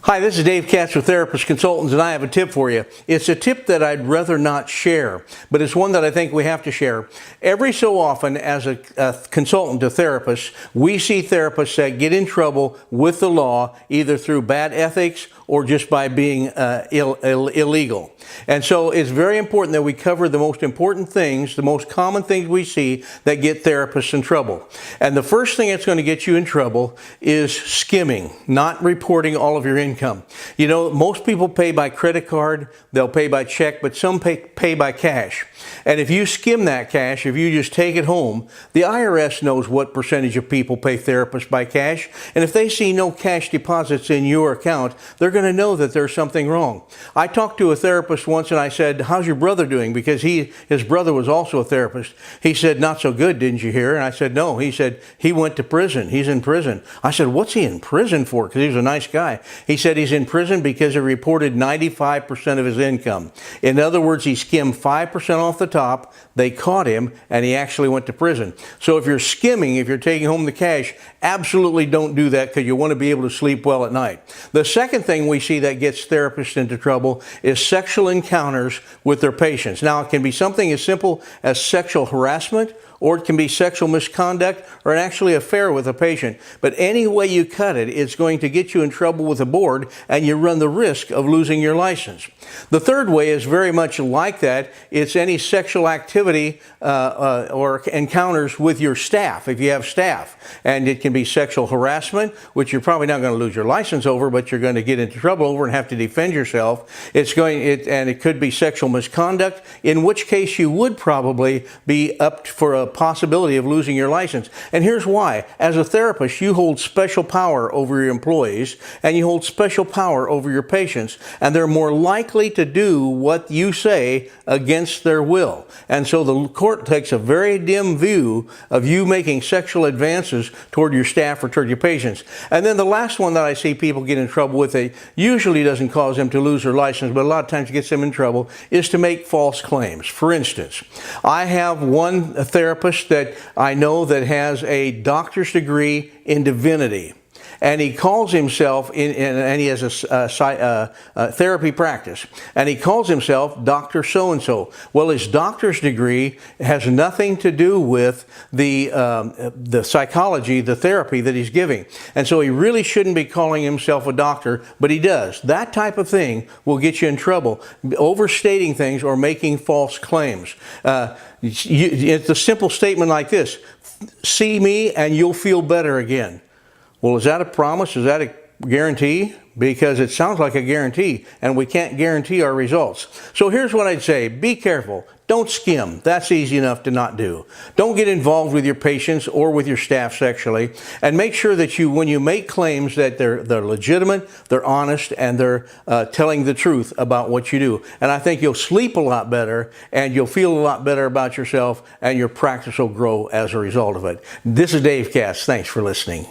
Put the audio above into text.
Hi, this is Dave Katz with Therapist Consultants, and I have a tip for you. It's a tip that I'd rather not share, but it's one that I think we have to share. Every so often, as a consultant to therapists, we see therapists that get in trouble with the law, either through bad ethics or just by being illegal. And so it's very important that we cover the most important things, the most common things we see that get therapists in trouble. And the first thing that's going to get you in trouble is skimming, not reporting all of your income. You know, most people pay by credit card, they'll pay by check, but some pay by cash. And if you skim that cash, if you just take it home, the IRS knows what percentage of people pay therapists by cash. And if they see no cash deposits in your account, they're going to know that there's something wrong. I talked to a therapist once and I said, "How's your brother doing?" Because his brother was also a therapist. He said, "Not so good, didn't you hear?" And I said, "No." He said, "He went to prison. He's in prison." I said, "What's he in prison for?" Because he was a nice guy. He said he's in prison because he reported 95% of his income. In other words, he skimmed 5% off the top. They caught him and he actually went to prison. So if you're skimming, if you're taking home the cash, absolutely don't do that, because you want to be able to sleep well at night. The second thing we see that gets therapists into trouble is sexual encounters with their patients. Now, it can be something as simple as sexual harassment, or it can be sexual misconduct, or an actually affair with a patient. But any way you cut it, it's going to get you in trouble with a board, and you run the risk of losing your license. The third way is very much like that. It's any sexual activity or encounters with your staff, if you have staff. And it can be sexual harassment, which you're probably not going to lose your license over, but you're going to get into trouble over and have to defend yourself. And it could be sexual misconduct, in which case you would probably be up for a possibility of losing your license. And here's why. As a therapist, you hold special power over your employees, and you hold special power over your patients, and they're more likely to do what you say against their will. And so the court takes a very dim view of you making sexual advances toward your staff or toward your patients. And then the last one that I see people get in trouble with, it usually doesn't cause them to lose their license, but a lot of times it gets them in trouble, is to make false claims. For instance, I have one therapist that I know that has a doctor's degree in divinity. And he calls himself, and he has a therapy practice, and he calls himself Dr. So-and-so. Well, his doctor's degree has nothing to do with the psychology, the therapy that he's giving. And so he really shouldn't be calling himself a doctor, but he does. That type of thing will get you in trouble, overstating things or making false claims. It's a simple statement like this: "See me and you'll feel better again." Well, is that a promise? Is that a guarantee? Because it sounds like a guarantee, and we can't guarantee our results. So here's what I'd say. Be careful. Don't skim. That's easy enough to not do. Don't get involved with your patients or with your staff sexually. And make sure that when you make claims, that they're legitimate, they're honest, and they're telling the truth about what you do. And I think you'll sleep a lot better, and you'll feel a lot better about yourself, and your practice will grow as a result of it. This is Dave Katz. Thanks for listening.